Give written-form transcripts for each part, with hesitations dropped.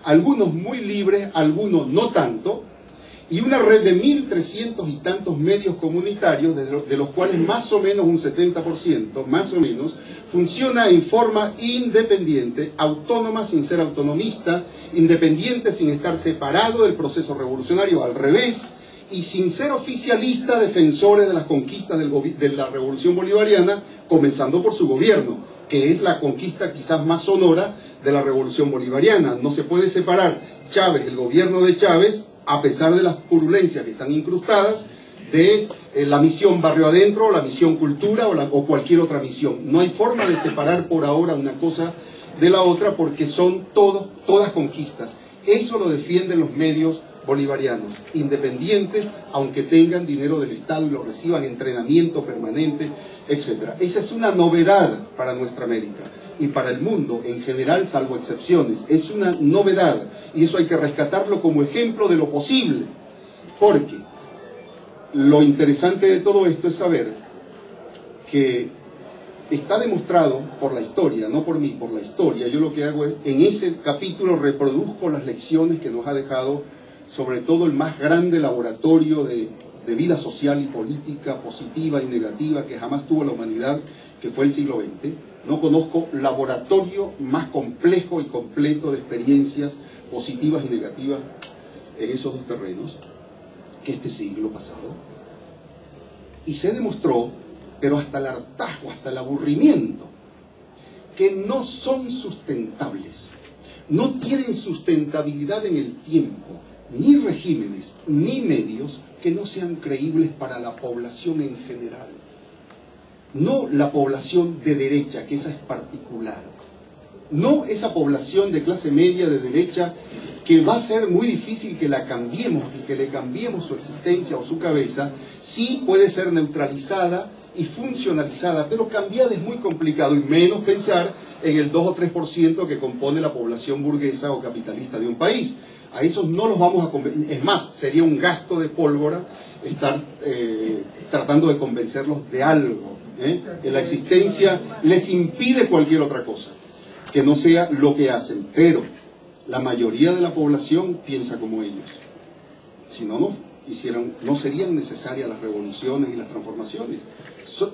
algunos muy libres, algunos no tanto, y una red de 1.300 y tantos medios comunitarios, de los cuales más o menos un 70%, más o menos, funciona en forma independiente, autónoma sin ser autonomista, independiente sin estar separado del proceso revolucionario, al revés, y sin ser oficialista, defensores de las conquistas de la revolución bolivariana, comenzando por su gobierno, que es la conquista quizás más sonora de la revolución bolivariana. No se puede separar Chávez, el gobierno de Chávez, a pesar de las purulencias que están incrustadas, de la misión Barrio Adentro, la misión Cultura o cualquier otra misión. No hay forma de separar por ahora una cosa de la otra porque son todas conquistas. Eso lo defienden los medios bolivarianos, independientes, aunque tengan dinero del Estado y lo reciban, entrenamiento permanente, etc. Esa es una novedad para nuestra América y para el mundo en general, salvo excepciones. Es una novedad y eso hay que rescatarlo como ejemplo de lo posible, porque lo interesante de todo esto es saber que está demostrado por la historia, no por mí, por la historia. Yo lo que hago es, en ese capítulo reproduzco las lecciones que nos ha dejado sobre todo el más grande laboratorio de vida social y política positiva y negativa que jamás tuvo la humanidad, que fue el siglo XX. No conozco laboratorio más complejo y completo de experiencias positivas y negativas en esos dos terrenos que este siglo pasado. Y se demostró, pero hasta el hartazgo, hasta el aburrimiento, que no son sustentables, no tienen sustentabilidad en el tiempo, ni regímenes, ni medios que no sean creíbles para la población en general. No la población de derecha, que esa es particular. No esa población de clase media de derecha que va a ser muy difícil que la cambiemos y que le cambiemos su existencia o su cabeza. Sí puede ser neutralizada y funcionalizada, pero cambiada es muy complicado, y menos pensar en el 2 o 3% que compone la población burguesa o capitalista de un país. A esos no los vamos a convencer. Es más, sería un gasto de pólvora estar tratando de convencerlos de algo. Que la existencia les impide cualquier otra cosa que no sea lo que hacen, pero la mayoría de la población piensa como ellos. Si no, no serían necesarias las revoluciones y las transformaciones.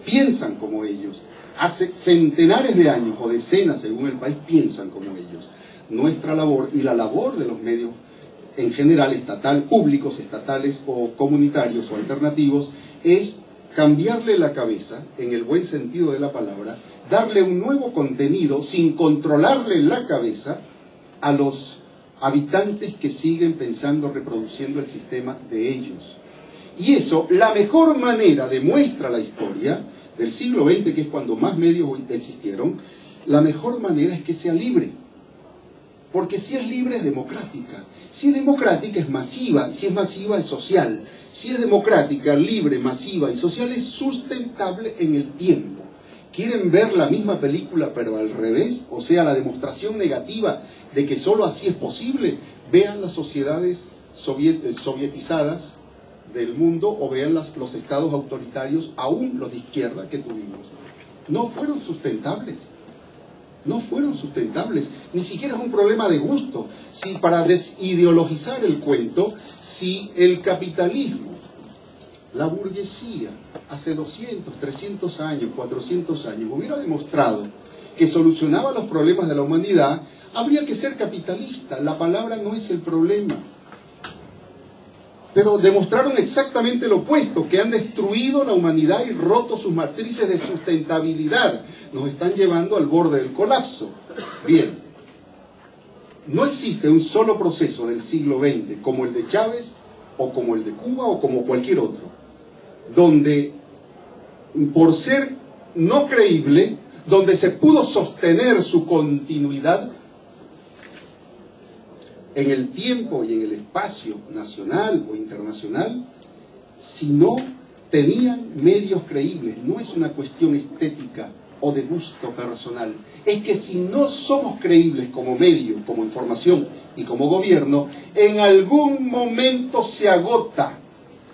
Piensan como ellos. Hace centenares de años o decenas, según el país, piensan como ellos. Nuestra labor y la labor de los medios en general, estatal, públicos, estatales o comunitarios o alternativos, es cambiarle la cabeza, en el buen sentido de la palabra, darle un nuevo contenido sin controlarle la cabeza a los habitantes que siguen pensando, reproduciendo el sistema de ellos. Y eso, la mejor manera, demuestra la historia del siglo XX, que es cuando más medios existieron, la mejor manera es que sea libre. Porque si es libre es democrática. Si es democrática es masiva. Si es masiva es social. Si es democrática, libre, masiva y social es sustentable en el tiempo. ¿Quieren ver la misma película pero al revés? O sea, la demostración negativa de que solo así es posible. Vean las sociedades sovietizadas del mundo o vean los estados autoritarios, aún los de izquierda que tuvimos. No fueron sustentables. No fueron sustentables, ni siquiera es un problema de gusto. Si para desideologizar el cuento, si el capitalismo, la burguesía, hace 200, 300 años, 400 años, hubiera demostrado que solucionaba los problemas de la humanidad, habría que ser capitalista. La palabra no es el problema. Pero demostraron exactamente lo opuesto, que han destruido la humanidad y roto sus matrices de sustentabilidad. Nos están llevando al borde del colapso. Bien, no existe un solo proceso del siglo XX, como el de Chávez, o como el de Cuba, o como cualquier otro, donde, por ser no creíble, donde se pudo sostener su continuidad en el tiempo y en el espacio nacional o internacional, si no tenían medios creíbles. No es una cuestión estética o de gusto personal, es que si no somos creíbles como medio, como información y como gobierno, en algún momento se agota.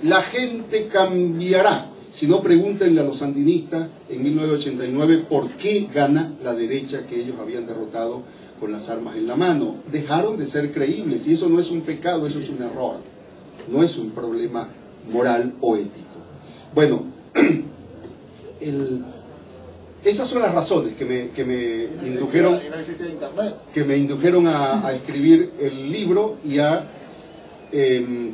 La gente cambiará. Si no, pregúntenle a los sandinistas en 1989 por qué gana la derecha que ellos habían derrotado con las armas en la mano, dejaron de ser creíbles, y eso no es un pecado, eso es un error, no es un problema moral o ético. Bueno, esas son las razones que me indujeron a escribir el libro y a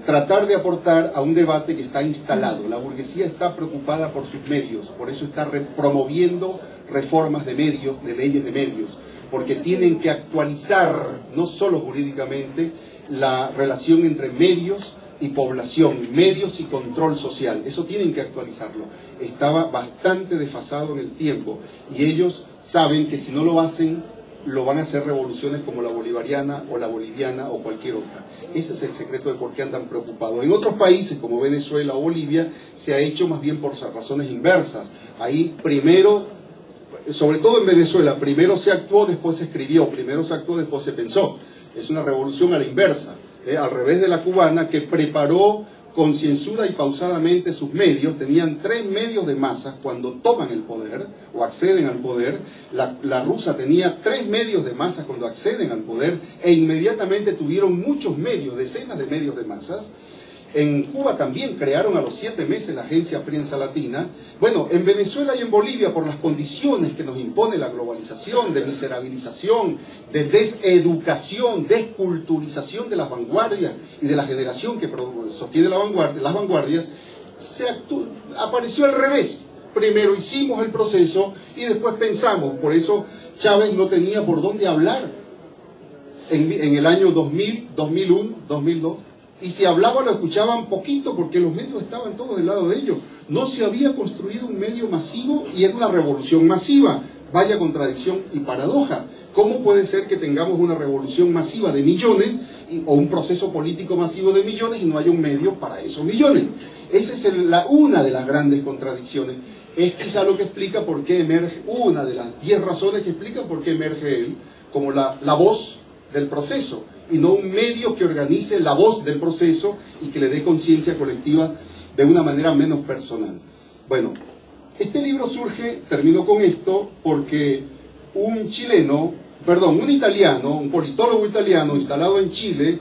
tratar de aportar a un debate que está instalado. La burguesía está preocupada por sus medios, por eso está promoviendo reformas de medios, de leyes de medios, porque tienen que actualizar, no solo jurídicamente, la relación entre medios y población, medios y control social. Eso tienen que actualizarlo. Estaba bastante desfasado en el tiempo y ellos saben que si no lo hacen, lo van a hacer revoluciones como la bolivariana o la boliviana o cualquier otra. Ese es el secreto de por qué andan preocupados. En otros países como Venezuela o Bolivia se ha hecho más bien por razones inversas. Ahí primero, sobre todo en Venezuela, primero se actuó, después se escribió, primero se actuó, después se pensó. Es una revolución a la inversa, al revés de la cubana, que preparó concienzuda y pausadamente sus medios. Tenían 3 medios de masas cuando toman el poder o acceden al poder. La rusa tenía 3 medios de masas cuando acceden al poder e inmediatamente tuvieron muchos medios, decenas de medios de masas. En Cuba también crearon a los 7 meses la agencia Prensa Latina. Bueno, en Venezuela y en Bolivia, por las condiciones que nos impone la globalización, de miserabilización, de deseducación, desculturización de las vanguardias y de la generación que sostiene las vanguardias, apareció al revés. Primero hicimos el proceso y después pensamos. Por eso Chávez no tenía por dónde hablar en el año 2000, 2001, 2002. Y si hablaba lo escuchaban poquito porque los medios estaban todos del lado de ellos. No se había construido un medio masivo y era una revolución masiva. Vaya contradicción y paradoja. ¿Cómo puede ser que tengamos una revolución masiva de millones o un proceso político masivo de millones y no haya un medio para esos millones? Esa es una de las grandes contradicciones. Es quizá lo que explica por qué emerge, una de las 10 razones que explican por qué emerge él como la voz del proceso, y no un medio que organice la voz del proceso y que le dé conciencia colectiva de una manera menos personal. Bueno, este libro surge, termino con esto, porque un italiano, un politólogo italiano instalado en Chile,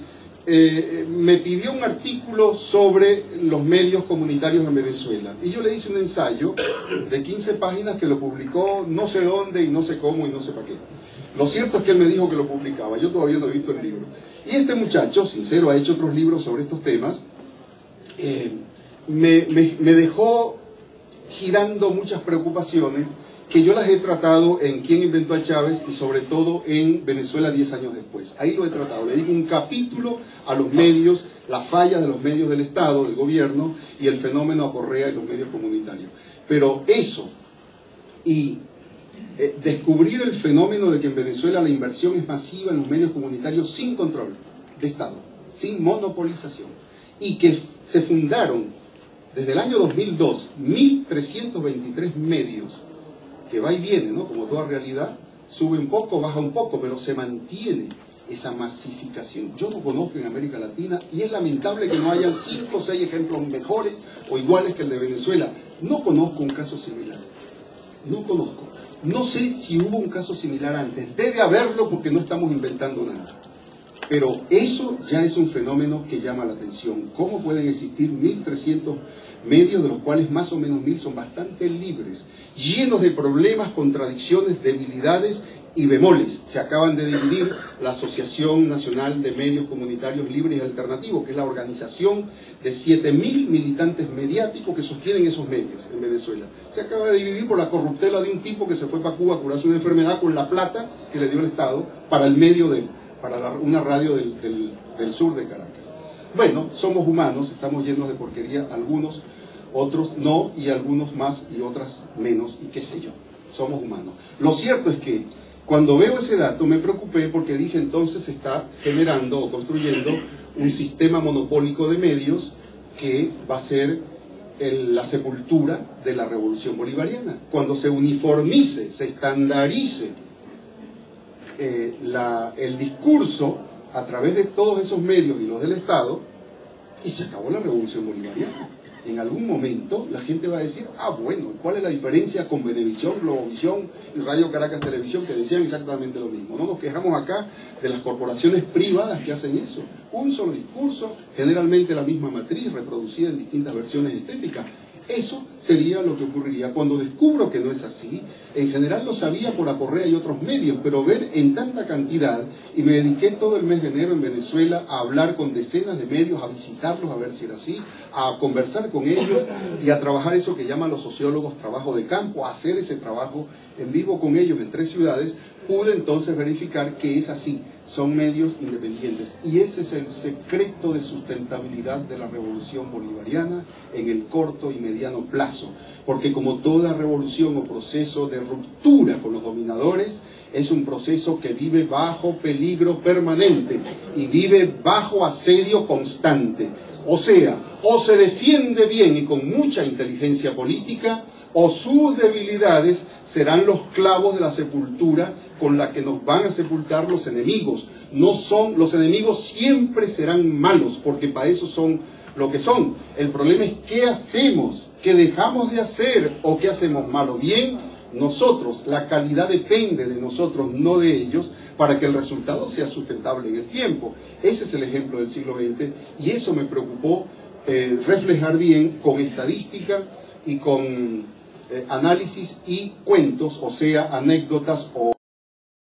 me pidió un artículo sobre los medios comunitarios en Venezuela. Y yo le hice un ensayo de 15 páginas que lo publicó no sé dónde y no sé cómo y no sé para qué. Lo cierto es que él me dijo que lo publicaba, yo todavía no he visto el libro. Y este muchacho, sincero, ha hecho otros libros sobre estos temas, me dejó girando muchas preocupaciones que yo las he tratado en Quién inventó a Chávez y sobre todo en Venezuela 10 años después. Ahí lo he tratado, le digo un capítulo a los medios, las fallas de los medios del Estado, del gobierno y el fenómeno a Correa y los medios comunitarios. Pero eso y descubrir el fenómeno de que en Venezuela la inversión es masiva en los medios comunitarios sin control de Estado, sin monopolización, y que se fundaron desde el año 2002 1.323 medios, que va y viene, ¿no? Como toda realidad, sube un poco, baja un poco, pero se mantiene esa masificación. Yo no conozco en América Latina, y es lamentable que no hayan 5 o 6 ejemplos mejores o iguales que el de Venezuela. No conozco un caso similar, no conozco. No sé si hubo un caso similar antes, debe haberlo porque no estamos inventando nada. Pero eso ya es un fenómeno que llama la atención. ¿Cómo pueden existir 1.300 medios, de los cuales más o menos 1.000 son bastante libres, llenos de problemas, contradicciones, debilidades y bemoles? Se acaban de dividir la Asociación Nacional de Medios Comunitarios Libres y Alternativos, que es la organización de 7.000 militantes mediáticos que sostienen esos medios en Venezuela. Se acaba de dividir por la corruptela de un tipo que se fue para Cuba a curarse una enfermedad con la plata que le dio el Estado para el medio de él, para una radio del sur de Caracas. Bueno, somos humanos, estamos llenos de porquería, algunos, otros no, y algunos más y otras menos, y qué sé yo, somos humanos. Lo cierto es que cuando veo ese dato me preocupé porque dije, entonces se está generando o construyendo un sistema monopólico de medios que va a ser la sepultura de la revolución bolivariana. Cuando se uniformice, se estandarice el discurso a través de todos esos medios y los del Estado, y se acabó la revolución bolivariana. en algún momento la gente va a decir, ah, bueno, ¿cuál es la diferencia con Venevisión, Globovisión y Radio Caracas Televisión, que decían exactamente lo mismo? No nos quejamos acá de las corporaciones privadas que hacen eso. Un solo discurso, generalmente la misma matriz, reproducida en distintas versiones estéticas. Eso sería lo que ocurriría. Cuando descubro que no es así, en general lo sabía por Aporrea y otros medios, pero ver en tanta cantidad, y me dediqué todo el mes de enero en Venezuela a hablar con decenas de medios, a visitarlos, a ver si era así, a conversar con ellos y a trabajar eso que llaman los sociólogos trabajo de campo, a hacer ese trabajo en vivo con ellos en 3 ciudades, pude entonces verificar que es así. Son medios independientes. Y ese es el secreto de sustentabilidad de la revolución bolivariana en el corto y mediano plazo. Porque como toda revolución o proceso de ruptura con los dominadores, es un proceso que vive bajo peligro permanente y vive bajo asedio constante. O sea, o se defiende bien y con mucha inteligencia política, o sus debilidades serán los clavos de la sepultura con la que nos van a sepultar los enemigos. No son, los enemigos siempre serán malos, porque para eso son lo que son. El problema es qué hacemos, qué dejamos de hacer o qué hacemos mal o bien nosotros. La calidad depende de nosotros, no de ellos, para que el resultado sea sustentable en el tiempo. Ese es el ejemplo del siglo XX y eso me preocupó reflejar bien con estadística y con análisis y cuentos, o sea, anécdotas o